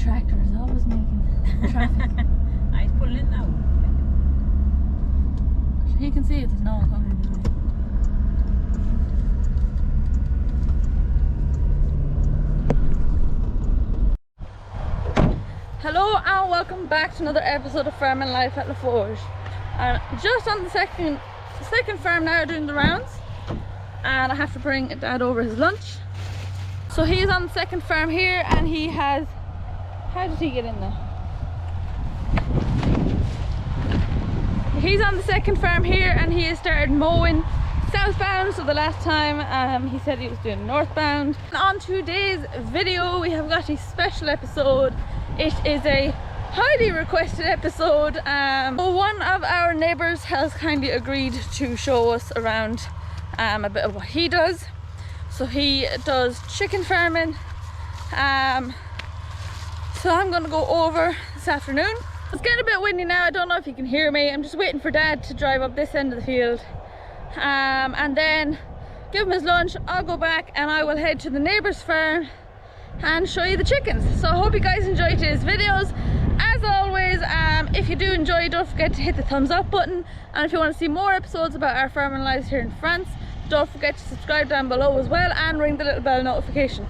tractor is always making traffic. He's pulling in now. He can see it, there's no one coming anyway. Hello and welcome back to another episode of Farming Life at La Forge. I'm just on the second farm now doing the rounds, and I have to bring Dad over his lunch. So he's on the second farm here, and he has, how did he get in there? He's on the second farm here and he has started mowing southbound. So the last time he said he was doing northbound. On today's video we have got a special episode. It is a highly requested episode. One of our neighbours has kindly agreed to show us around a bit of what he does. So he does chicken farming. So I'm going to go over this afternoon. It's getting a bit windy now, I don't know if you can hear me. I'm just waiting for Dad to drive up this end of the field. And then give him his lunch, I'll go back and I will head to the neighbour's farm and show you the chickens. So I hope you guys enjoy today's videos. As always, if you do enjoy, don't forget to hit the thumbs up button. And if you want to see more episodes about our farming lives here in France, don't forget to subscribe down below as well and ring the little bell notification.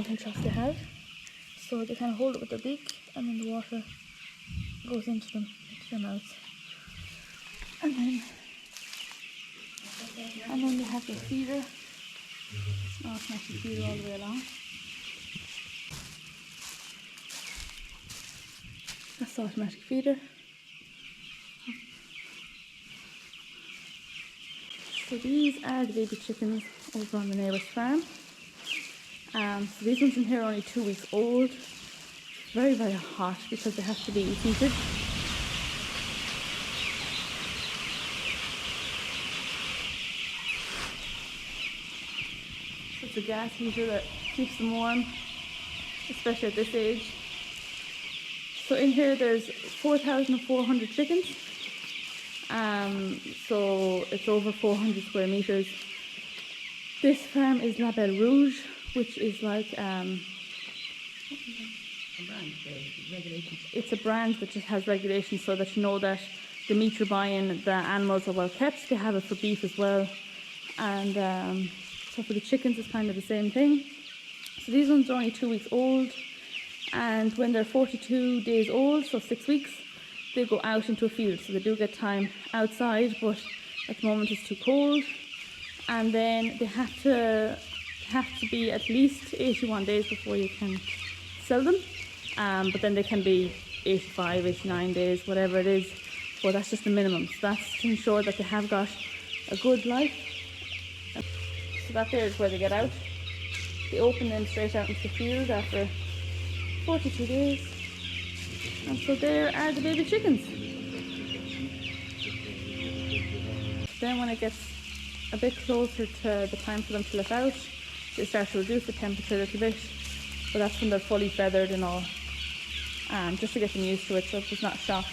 Contrast they have, so they kind of hold it with their beak and then the water goes into their mouths, and then they have their feeder. It's an automatic feeder all the way along. That's the automatic feeder. So these are the baby chickens over on the neighbour's farm. So these ones in here are only 2 weeks old. Very, very hot because they have to be heated. So it's a gas heater that keeps them warm, especially at this age. So in here there's 4,400 chickens. So it's over 400 square meters. This farm is La Belle Rouge, which is like it's a brand that just has regulations so that you know that the meat you're buying, the animals are well kept. They have it for beef as well, and so for the chickens it's kind of the same thing. So these ones are only 2 weeks old, and when they're 42 days old, so 6 weeks, they go out into a field. So they do get time outside, but at the moment it's too cold, and then they have to be at least 81 days before you can sell them, but then they can be 85, 89 days, whatever it is, but that's just the minimum. So that's to ensure that they have got a good life. So that there is where they get out. They open them straight out into the field after 42 days, and so there are the baby chickens. Then when it gets a bit closer to the time for them to let out, they start to reduce the temperature a little bit, but that's when they're fully feathered and all, just to get them used to it so it's not a shock.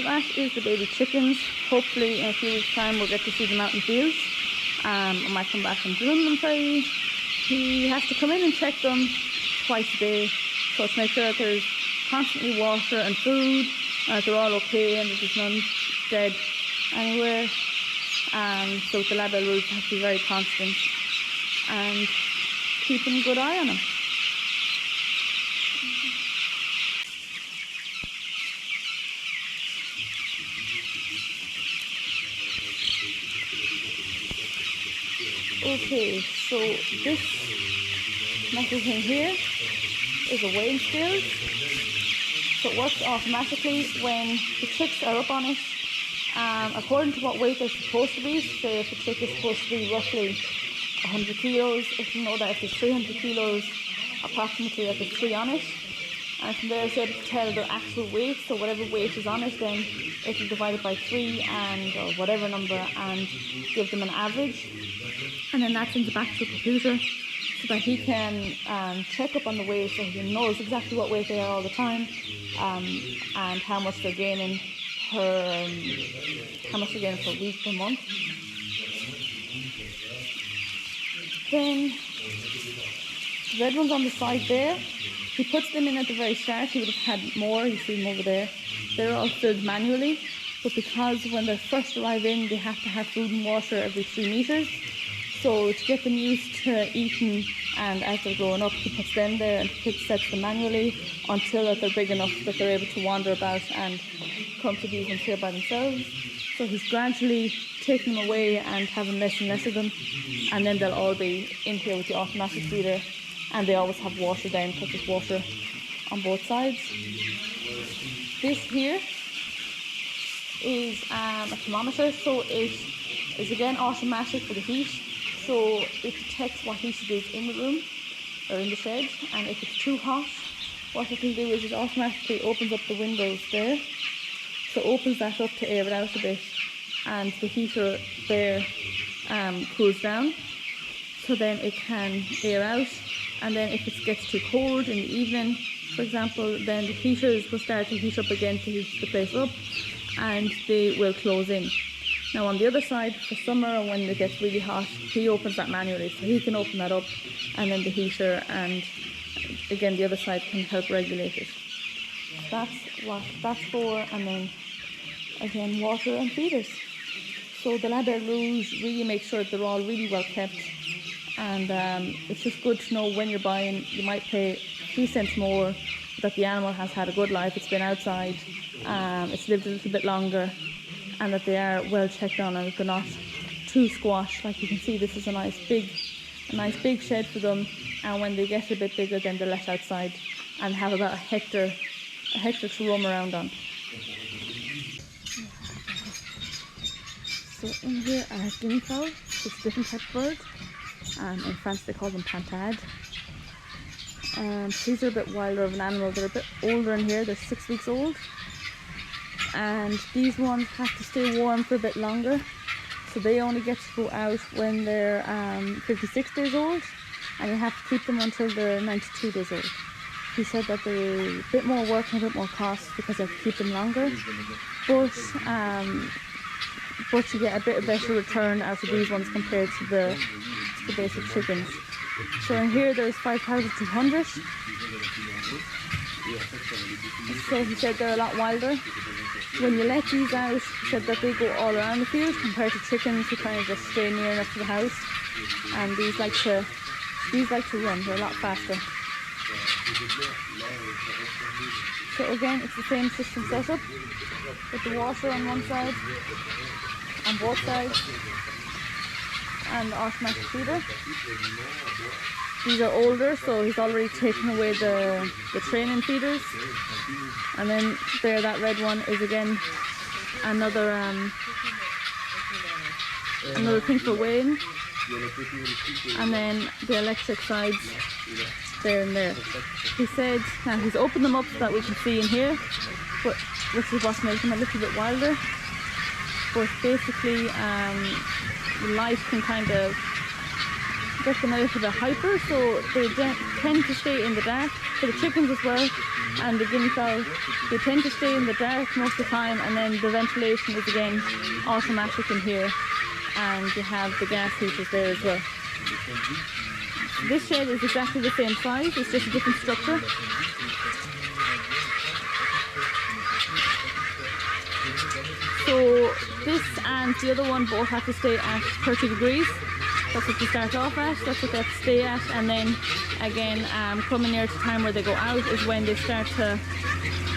that is the baby chickens. Hopefully in a few weeks time we'll get to see them out in fields. I might come back and film them for you. he has to come in and check them twice a day, so to make sure that there's constantly water and food, and that they're all okay and that there's none dead anywhere. So the lab rules have to be very constant and keeping a good eye on them. Okay, so this metal thing here is a weighing scale. So it works automatically when the chicks are up on it, according to what weight they're supposed to be. Say if the chick is supposed to be roughly 100 kilos, if you know that if there's 300 kilos approximately that there's 3 on it, and from there it's able to tell their actual weight. So whatever weight is on it, then it will divide it by 3 and or whatever number and give them an average, and then that sends it back to the computer so that he can check up on the weight, so he knows exactly what weight they are all the time, and how much they're gaining per week, per month. Then the red ones on the side there, he puts them in at the very start. He would have had more, you see them over there. They're all filled manually, but because when they first arrive in, they have to have food and water every 3 meters. So to get them used to eating, and as they're growing up, he puts them there and he sets them manually until that they're big enough that they're able to wander about and come to these ones here by themselves. So he's gradually taking them away and having less and less of them, and then they'll all be in here with the automatic feeder, and they always have water down because there's water on both sides. This here is a thermometer, so it is again automatic for the heat. So it detects what heat it is in the room or in the shed, and if it's too hot, what it can do is it automatically opens up the windows there. So it opens that up to air it out a bit, and the heater there cools down, so then it can air out. And then if it gets too cold in the evening, for example, then the heaters will start to heat up again to heat the place up, and they will close in. Now on the other side, for summer when it gets really hot, he opens that manually, so he can open that up, and then the heater and again the other side can help regulate it. That's what that's for, and then again water and feeders. So the lab rules really make sure that they're all really well kept, and it's just good to know when you're buying. You might pay a few cents more, that the animal has had a good life, it's been outside, it's lived a little bit longer, and that they are well checked on and that they're not too squashed. Like you can see, this is a nice big shed for them, and when they get a bit bigger then they're let outside and have about a hectare to roam around on. So in here are guinea fowl. It's a different type of bird. In France they call them pintades. These are a bit wilder of an animal. They're a bit older in here. They're 6 weeks old. And these ones have to stay warm for a bit longer. So they only get to go out when they're 56 days old. And you have to keep them until they're 92 days old. He said that they're a bit more work and a bit more cost because you have to keep them longer. But you get a bit of better return out of these ones compared to the basic chickens. So in here there's 5,200. So he said they're a lot wilder. When you let these out, he said that they go all around the field compared to chickens who kind of just stay near enough to the house. And these like to run. They're a lot faster. So again, it's the same system setup with the water on one side, on both sides, and the automatic feeder. These are older, so he's already taken away the training feeders. And then there, that red one is again another thing for weighing. And then the electric sides there and there. He said, now he's opened them up so that we can see in here, which is what's making them a little bit wilder. But basically, light can kind of get them a little bit hyper, so they tend to stay in the dark. For the chickens as well, and the guinea fowl, they tend to stay in the dark most of the time, and then the ventilation is again automatic in here, and you have the gas heaters there as well. This shed is exactly the same size, it's just a different structure. So this and the other one both have to stay at 30 degrees. That's what they start off at, that's what they have to stay at, and then again coming near to the time where they go out is when they start to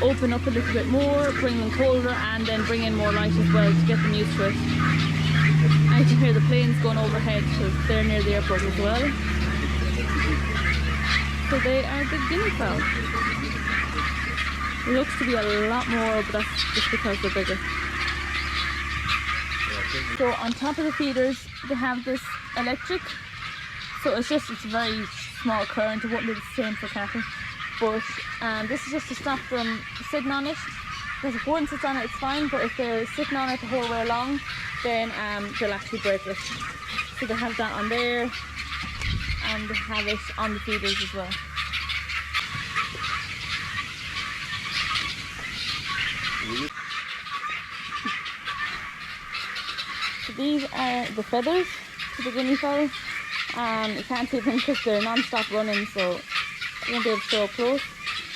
open up a little bit more, bring them colder, and then bring in more light as well to get them used to it. I can hear the planes going overhead because they're near the airport as well. So they are the guinea fowl. It looks to be a lot more, but that's just because they're bigger. So on top of the feeders they have this electric, so it's a very small current. It won't be the same for cattle, but this is just to stop them sitting on it, because if one sits on it it's fine, but if they're sitting on it the whole way along then they'll actually break it. So they have that on there and they have it on the feeders as well. So these are the feathers to the guinea fowl. You can't see them because they're non-stop running, so you won't be able to show up close.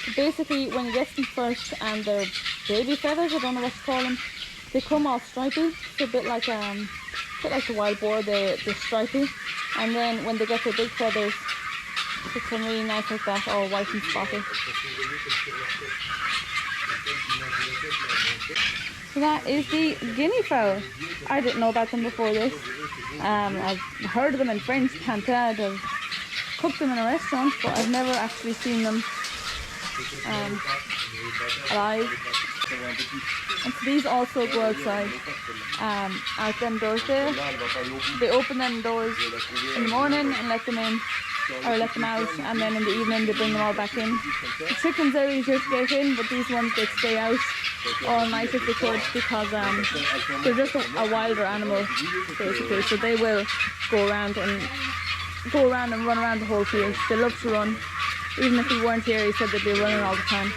But basically when you get them first and they're baby feathers, I don't know what to call them, they come all stripy, so a bit like the wild boar, they're stripy, and then when they get their big feathers they come really nice like that, all white and spotty. So that is the guinea fowl. I didn't know about them before this. I've heard of them in French canton, I've cooked them in a restaurant, but I've never actually seen them alive. And so these also go outside, out them doors there. They open them doors in the morning and let them in, or let them out, and then in the evening they bring them all back in. The chickens are easier to get in, but these ones they'd stay out all night if they could, because they're just a wilder animal basically, so they will go around and run around the whole field. They love to run. Even if he weren't here, he said they'd be running all the time.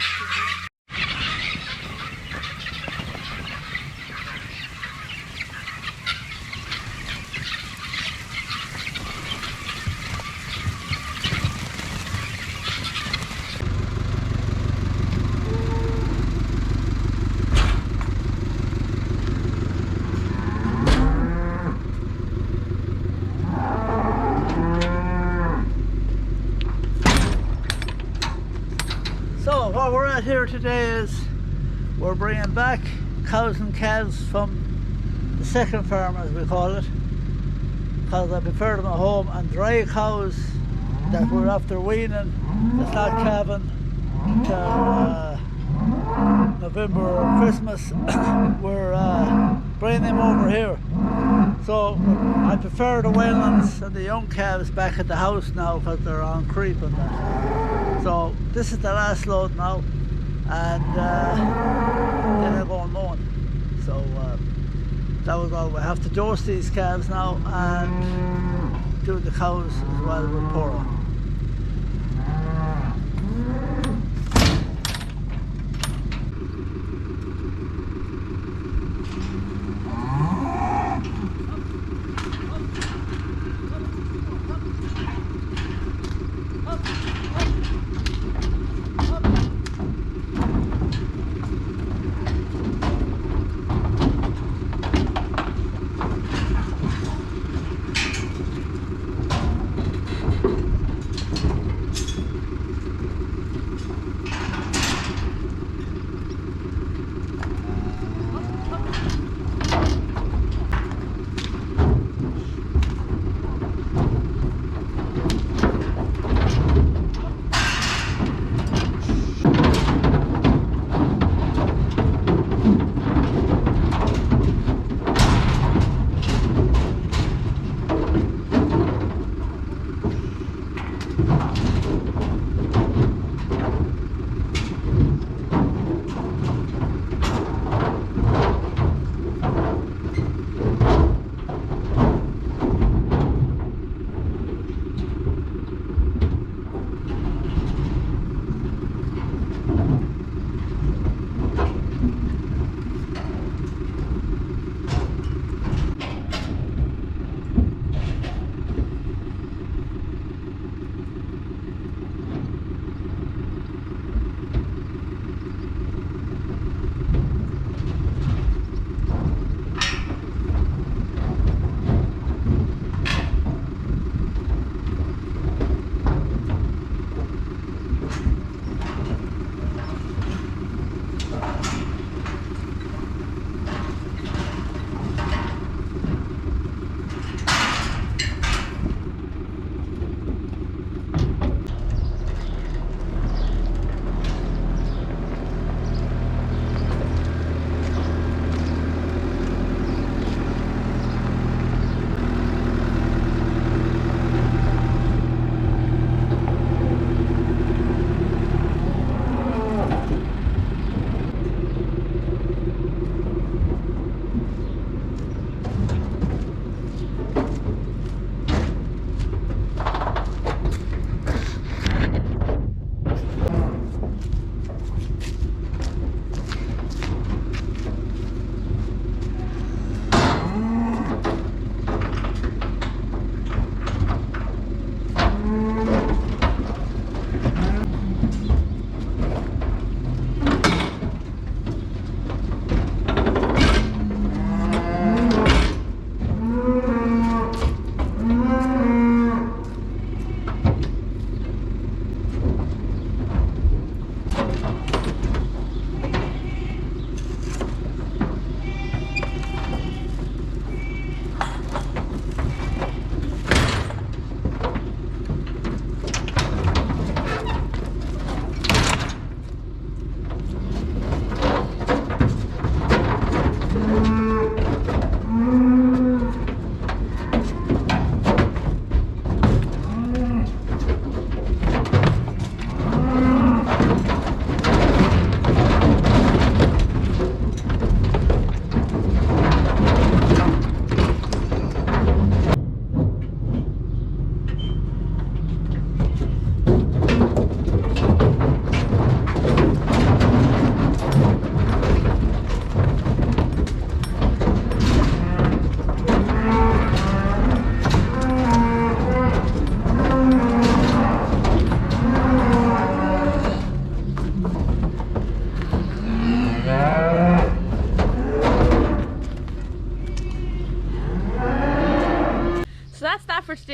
So what we're at here today is we're bringing back cows and calves from the second farm, as we call it, because I prefer them at home, and dry cows that we're after weaning, that's not calving till November or Christmas, we're bringing them over here. So I prefer the weanlings and the young calves back at the house now because they're on creep and that. So this is the last load now, and then they're going mowing. So that was all. We have to dose these calves now and do the cows as well with Pora.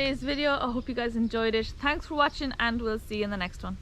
today's video. I hope you guys enjoyed it. Thanks for watching and we'll see you in the next one.